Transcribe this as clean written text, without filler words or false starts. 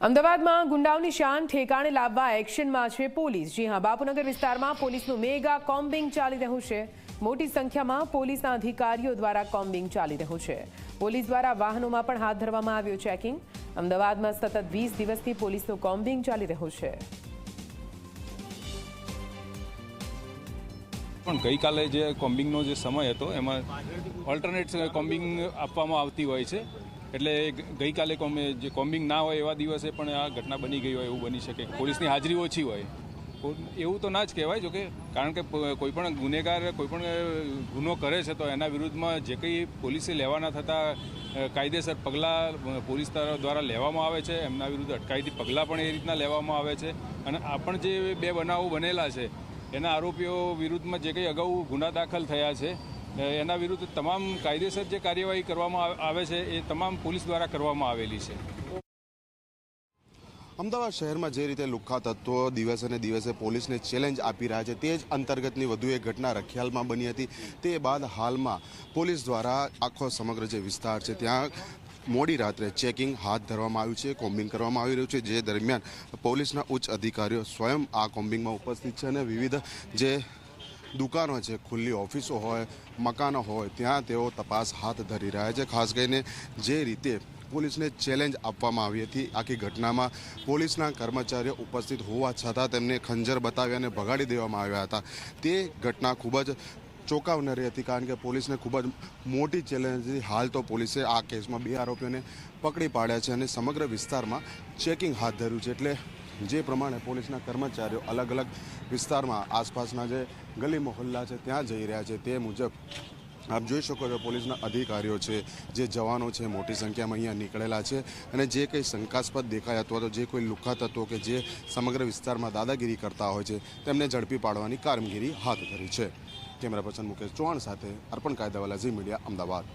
અમદાવાદમાં ગુંડાઓની શાન ઠેકાણે લાવવા એક્શનમાં છે પોલીસ। જી હા, બાપુનગર વિસ્તારમાં પોલીસનું મેગા કોમ્બિંગ ચાલી રહ્યું છે। મોટી સંખ્યામાં પોલીસના અધિકારીઓ દ્વારા કોમ્બિંગ ચાલી રહ્યું છે। પોલીસ દ્વારા વાહનોમાં પણ હાથ ધરવામાં આવ્યું ચેકિંગ। અમદાવાદમાં સતત 20 દિવસથી પોલીસનું કોમ્બિંગ ચાલી રહ્યું છે। પણ ગઈકાલે જે કોમ્બિંગનો જે સમય હતો એમાં ઓલ્ટરનેટ કોમ્બિંગ આપવામાં આવતી હોય છે, એટલે ગઈકાલે જે કોમ્બિંગ ના હોય એવા દિવસે પણ આ ઘટના બની ગઈ હોય એવું બની શકે। પોલીસની હાજરી ઓછી હોય એવું તો ના જ કહેવાય, જોકે કારણ કે કોઈ પણ ગુનેગાર કોઈ પણ ગુનો કરે છે તો એના વિરુદ્ધમાં જે કંઈ પોલીસે લેવાના થતા કાયદેસર પગલાં પોલીસ દ્વારા લેવામાં આવે છે, એમના વિરુદ્ધ અટકાયતી પગલાં પણ એ રીતના લેવામાં આવે છે। અને આ પણ જે 2 બનાવો બનેલા છે એના આરોપીઓ વિરુદ્ધમાં જે કંઈ અગાઉ ગુના દાખલ થયા છે એના વિરુદ્ધ તમામ કાયદેસર જે કાર્યવાહી કરવામાં આવે છે એ તમામ પોલીસ દ્વારા કરવામાં આવેલી છે। અમદાવાદ શહેરમાં જે રીતે લુખ્ખા તત્વો દિવસે ને દિવસે પોલીસને ચેલેન્જ આપી રહ્યા છે તે જ અંતર્ગતની વધુ એક ઘટના રખિયાલમાં બની હતી। તે બાદ હાલમાં પોલીસ દ્વારા આખો સમગ્ર જે વિસ્તાર છે ત્યાં મોડી રાત્રે ચેકિંગ હાથ ધરવામાં આવ્યું છે, કોમ્બિંગ કરવામાં આવી રહ્યું છે, જે દરમિયાન પોલીસના ઉચ્ચ અધિકારીઓ સ્વયં આ કોમ્બિંગમાં ઉપસ્થિત છે અને વિવિધ જે દુકાનો છે, ખુલ્લી ઓફિસો હોય, મકાનો હોય, ત્યાં તેઓ તપાસ હાથ ધરી રહ્યા છે। ખાસ કરીને જે રીતે પોલીસને ચેલેન્જ આપવામાં આવી હતી, આખી ઘટનામાં પોલીસના કર્મચારીઓ ઉપસ્થિત હોવા છતાં તેમને ખંજર બતાવી અને ભગાડી દેવામાં આવ્યા હતા। તે ઘટના ખૂબ જ ચોંકાવનારી હતી, કારણ કે પોલીસને ખૂબ જ મોટી ચેલેન્જ હતી। હાલ તો પોલીસે આ કેસમાં 2 આરોપીઓને પકડી પાડ્યા છે અને સમગ્ર વિસ્તારમાં ચેકિંગ હાથ ધર્યું છે। એટલે જે પ્રમાણે પોલીસના કર્મચારીઓ અલગ અલગ વિસ્તારમાં આસપાસના જે ગલી મહોલ્લા છે ત્યાં જઈ રહ્યા છે, તે મુજબ આપ જોઈ શકો છો પોલીસના અધિકારીઓ છે, જે જવાનો છે, મોટી સંખ્યામાં અહીંયા નીકળેલા છે અને જે કંઈ શંકાસ્પદ દેખાય અથવા તો જે કોઈ લુખ્ખા તત્વો કે જે સમગ્ર વિસ્તારમાં દાદાગીરી કરતા હોય છે તેમને ઝડપી પાડવાની કામગીરી હાથ ધરી છે। કેમેરા પર્સન મુકેશ ચૌહાણ સાથે અર્પણ કાયદાવાલા, ઝી મીડિયા, અમદાવાદ।